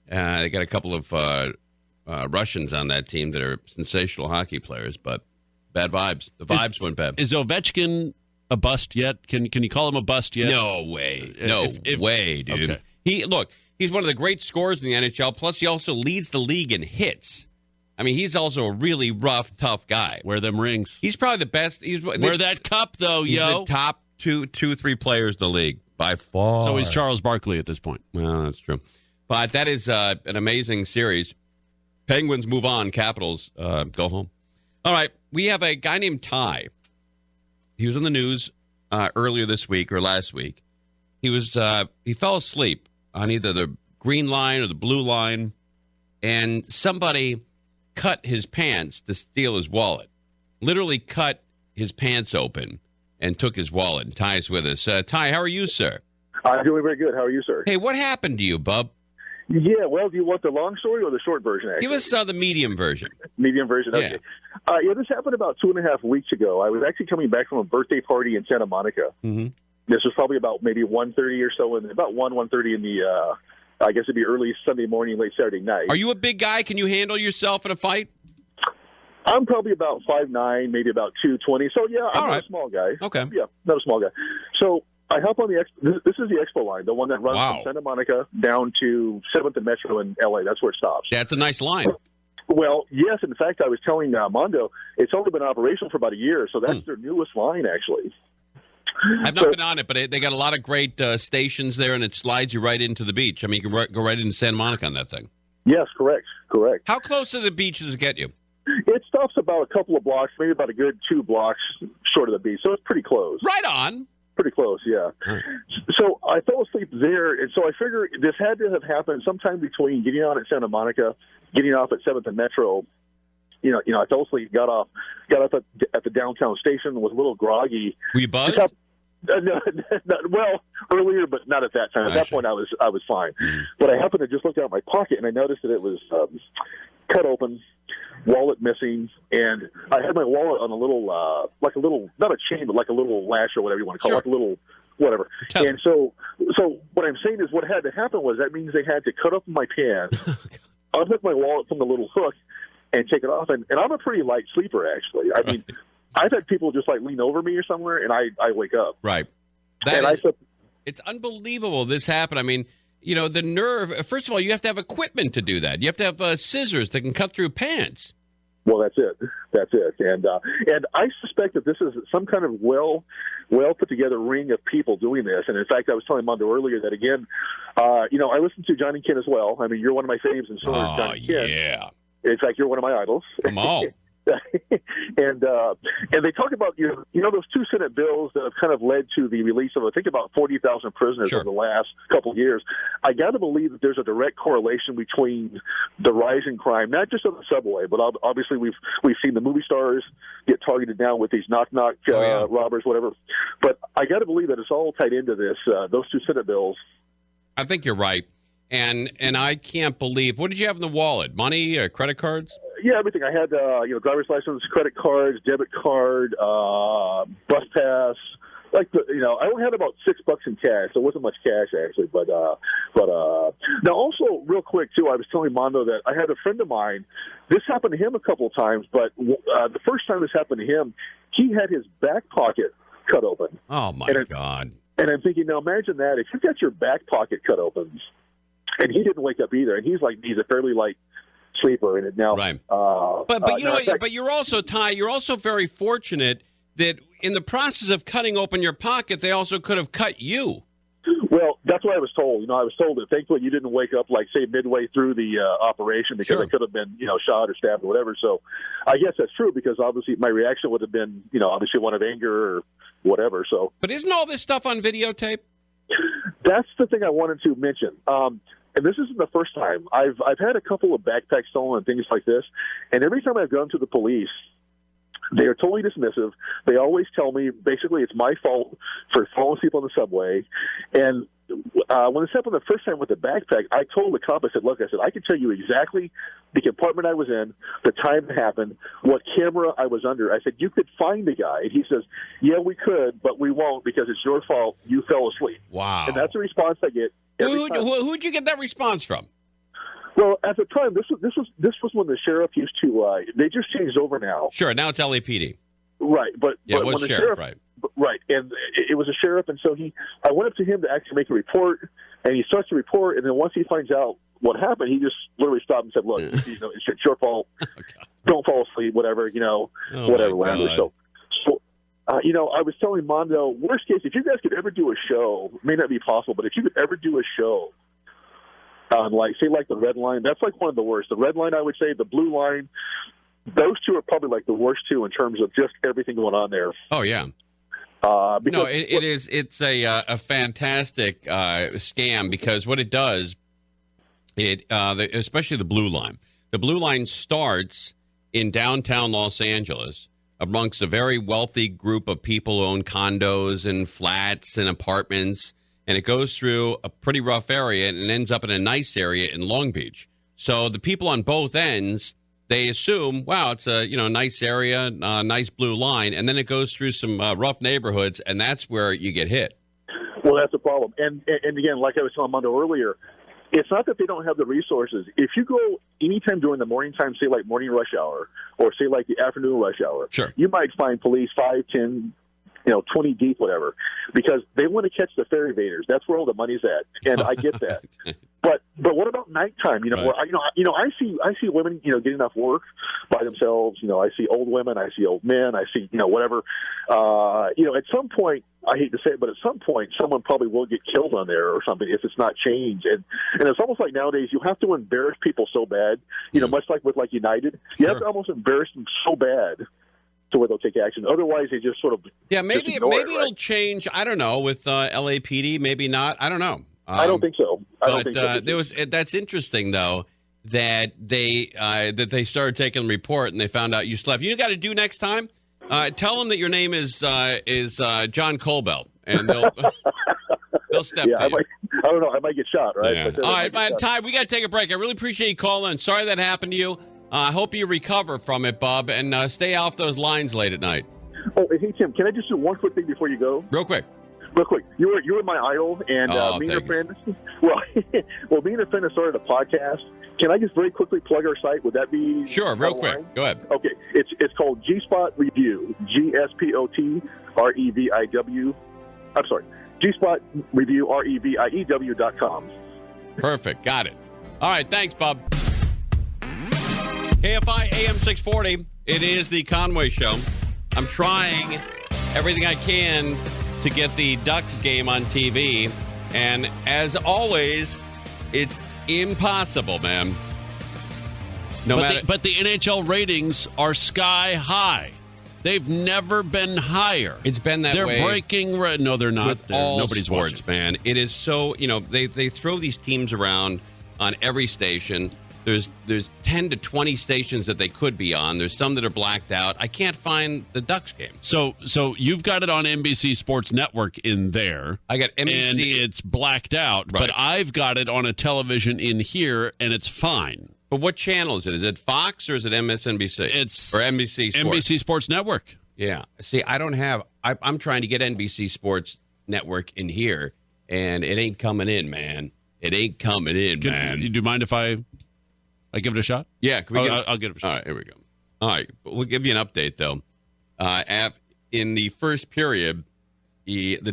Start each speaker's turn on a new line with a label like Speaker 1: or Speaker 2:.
Speaker 1: They got a couple of Russians on that team that are sensational hockey players, but bad vibes. The vibes went bad.
Speaker 2: Is Ovechkin a bust yet? Can you call him a bust yet?
Speaker 1: No way. No way, dude.
Speaker 2: Okay.
Speaker 1: He's one of the great scorers in the NHL, plus he also leads the league in hits. I mean, he's also a really rough, tough guy.
Speaker 2: Wear them rings.
Speaker 1: He's probably the best.
Speaker 2: Wear that cup, though,
Speaker 1: he's the top two, 3 players in the league by far.
Speaker 2: So he's Charles Barkley at this point.
Speaker 1: Well, that's true. But that is an amazing series. Penguins move on. Capitals go home. All right. We have a guy named Ty. He was in the news earlier this week or last week. He fell asleep on either the green line or the blue line, and somebody cut his pants to steal his wallet. Literally cut his pants open and took his wallet. And Ty's with us. Ty, how are you, sir?
Speaker 3: I'm doing very good. How are you, sir?
Speaker 1: Hey, what happened to you, bub?
Speaker 3: Yeah, well, do you want the long story or the short version, actually?
Speaker 1: Give us the medium version.
Speaker 3: Medium version, okay. Yeah, this happened about 2.5 weeks ago. I was actually coming back from a birthday party in Santa Monica.
Speaker 1: Mm-hmm.
Speaker 3: This was probably about maybe 1:30 or so, and about 1:30 in the, I guess it'd be early Sunday morning, late Saturday night.
Speaker 1: Are you a big guy? Can you handle yourself in a fight?
Speaker 3: I'm probably about 5'9", maybe about 220. So, yeah, I'm not a small guy.
Speaker 1: Okay.
Speaker 3: Yeah, not a small guy. So I hop on this is the Expo Line, the one that runs from Santa Monica down to 7th and Metro in L.A. That's where it stops.
Speaker 1: Yeah, it's a nice line.
Speaker 3: Well, yes. In fact, I was telling Mondo, it's only been operational for about a year, so that's their newest line, actually.
Speaker 1: I've not been on it, but they got a lot of great stations there, and it slides you right into the beach. I mean, you can go right into Santa Monica on that thing.
Speaker 3: Yes, correct.
Speaker 1: How close to the beach does it get you?
Speaker 3: It stops about a couple of blocks, maybe about a good 2 blocks short of the beach, so it's pretty close.
Speaker 1: Right on.
Speaker 3: Pretty close, yeah. Right. So I fell asleep there, and so I figure this had to have happened sometime between getting on at Santa Monica, getting off at 7th and Metro. You know, I fell asleep, got up at the downtown station, was a little groggy.
Speaker 1: Were you buzzed?
Speaker 3: No, well, earlier, but not at that time. At that point, I was fine. Mm-hmm. But I happened to just look out my pocket, and I noticed that it was cut open, wallet missing, and I had my wallet on a little, not a chain, but like a little lash or whatever you want to call it, like a little whatever. And so what I'm saying is what had to happen was that means they had to cut open my pants, unhook my wallet from the little hook, and take it off. And I'm a pretty light sleeper, actually. I mean, I've had people just like lean over me or somewhere, and I wake up.
Speaker 1: Right. It's unbelievable this happened. I mean, you know, the nerve. First of all, you have to have equipment to do that. You have to have scissors that can cut through pants.
Speaker 3: Well, that's it. And I suspect that this is some kind of well put together ring of people doing this. And in fact, I was telling Mondo earlier that again, I listen to Johnny Kinn as well. I mean, you're one of my faves, and so is Johnny Kinn.
Speaker 1: Yeah.
Speaker 3: In fact, you're one of my idols.
Speaker 1: Come on.
Speaker 3: and they talk about those 2 Senate bills that have kind of led to the release of I think about 40,000 prisoners over the last couple of years. I got to believe that there's a direct correlation between the rise in crime, not just on the subway, but obviously we've seen the movie stars get targeted now with these knock robbers, whatever. But I got to believe that it's all tied into this those 2 Senate bills.
Speaker 1: I think you're right. And I can't believe, what did you have in the wallet? Money or credit cards?
Speaker 3: Yeah, everything. I had, driver's license, credit cards, debit card, bus pass. I only had about $6 in cash, so it wasn't much cash actually. But now also real quick too, I was telling Mondo that I had a friend of mine. This happened to him a couple of times, but the first time this happened to him, he had his back pocket cut open.
Speaker 1: Oh my God!
Speaker 3: And I'm thinking, now imagine that if you got your back pocket cut open, and he didn't wake up either, and he's a fairly light sleeper in it now.
Speaker 1: Right. But you're also, Ty, you're also very fortunate that in the process of cutting open your pocket, they also could have cut you.
Speaker 3: Well, that's what I was told. I was told that thankfully you didn't wake up, like, say, midway through the operation because I could have been, shot or stabbed or whatever. So I guess that's true because obviously my reaction would have been, obviously one of anger or whatever. So,
Speaker 1: but isn't all this stuff on videotape?
Speaker 3: That's the thing I wanted to mention. And this isn't the first time. I've had a couple of backpacks stolen and things like this, and every time I've gone to the police, they are totally dismissive. They always tell me, basically, it's my fault for falling asleep on the subway. And when this happened the first time with the backpack, I told the cop, I said, I can tell you exactly the compartment I was in, the time it happened, what camera I was under. I said, you could find the guy. And he says, yeah, we could, but we won't because it's your fault. You fell asleep.
Speaker 1: Wow.
Speaker 3: And that's the response I get.
Speaker 1: Who'd you get that response from?
Speaker 3: Well, at the time, this was when the sheriff used to. They just changed over now.
Speaker 1: Sure, now it's LAPD.
Speaker 3: Right, but
Speaker 1: Yeah,
Speaker 3: but
Speaker 1: it was
Speaker 3: when the
Speaker 1: sheriff, right?
Speaker 3: Right, and it was a sheriff, and so I went up to him to actually make a report, and he starts to report, and then once he finds out what happened, he just literally stopped and said, "Look, it's your fault. Don't fall asleep, whatever, whatever." So. I was telling Mondo, worst case, if you guys could ever do a show, it may not be possible, but if you could ever do a show on, like the Red Line, that's like one of the worst. The Red Line, I would say, the Blue Line, those two are probably like the worst two in terms of just everything going on there.
Speaker 1: Oh, yeah.
Speaker 3: Because
Speaker 1: it's a fantastic scam because what it does, especially the Blue Line. The Blue Line starts in downtown Los Angeles amongst a very wealthy group of people who own condos and flats and apartments, and it goes through a pretty rough area and ends up in a nice area in Long Beach. So the people on both ends, they assume, wow, it's a nice area, nice blue line, and then it goes through some rough neighborhoods, and that's where you get hit.
Speaker 3: Well, that's the problem. And again, like I was telling Mondo earlier, it's not that they don't have the resources. If you go anytime during the morning time, say like morning rush hour, or say like the afternoon rush hour,
Speaker 1: sure,
Speaker 3: you might find police 5, 10, 20 deep, whatever, because they want to catch the ferry evaders. That's where all the money's at, and I get that. But what about nighttime? Where I see women getting off work by themselves. I see old women, I see old men, I see whatever. At some point, I hate to say it, but at some point, someone probably will get killed on there or something if it's not changed. And it's almost like nowadays you have to embarrass people so bad. Much like with United, you have to almost embarrass them so bad to where they'll take action. Otherwise, they just sort of
Speaker 1: maybe it'll change. I don't know with LAPD, maybe not. I don't know.
Speaker 3: I don't think so.
Speaker 1: That's interesting though that they started taking the report and they found out you slept. You got to do next time. Tell them that your name is John Colbell, and they'll step to you.
Speaker 3: I don't know. I might get shot, right?
Speaker 1: Yeah. All right, Ty, we got to take a break. I really appreciate you calling. Sorry that happened to you. I hope you recover from it, Bub, and stay off those lines late at night.
Speaker 3: Oh, hey, Tim, can I just do one quick thing before you go?
Speaker 1: Real quick.
Speaker 3: You were my idol, and me and a friend. Well, me and a friend have started a podcast. Can I just very quickly plug our site? Would that be
Speaker 1: sure? Real quick, go ahead.
Speaker 3: Okay, it's called G Spot Review. GSPOT REVIW. I'm sorry, G Spot Review REVIEW.com.
Speaker 1: Perfect, got it. All right, thanks, Bob. KFI AM 640. It is the Conway Show. I'm trying everything I can to get the Ducks game on TV, and as always, it's impossible, man.
Speaker 2: But the NHL ratings are sky high. They've never been higher.
Speaker 1: It's been that way.
Speaker 2: They're breaking. No, they're not.
Speaker 1: With all
Speaker 2: nobody's
Speaker 1: sports,
Speaker 2: watching.
Speaker 1: man. It is so. They throw these teams around on every station. There's 10 to 20 stations that they could be on. There's some that are blacked out. I can't find the Ducks game.
Speaker 2: So you've got it on NBC Sports Network in there.
Speaker 1: I got NBC.
Speaker 2: And it's blacked out.
Speaker 1: Right.
Speaker 2: But I've got it on a television in here, and it's fine.
Speaker 1: But what channel is it? Is it Fox or is it MSNBC?
Speaker 2: It's
Speaker 1: or NBC Sports?
Speaker 2: NBC Sports Network.
Speaker 1: Yeah. See, I don't have. I'm trying to get NBC Sports Network in here, and it ain't coming in, man. It ain't coming in, man.
Speaker 2: Do you mind if I give it a shot?
Speaker 1: Yeah.
Speaker 2: I'll give it a shot.
Speaker 1: All right, here we go. All right. We'll give you an update, though. In the first period, the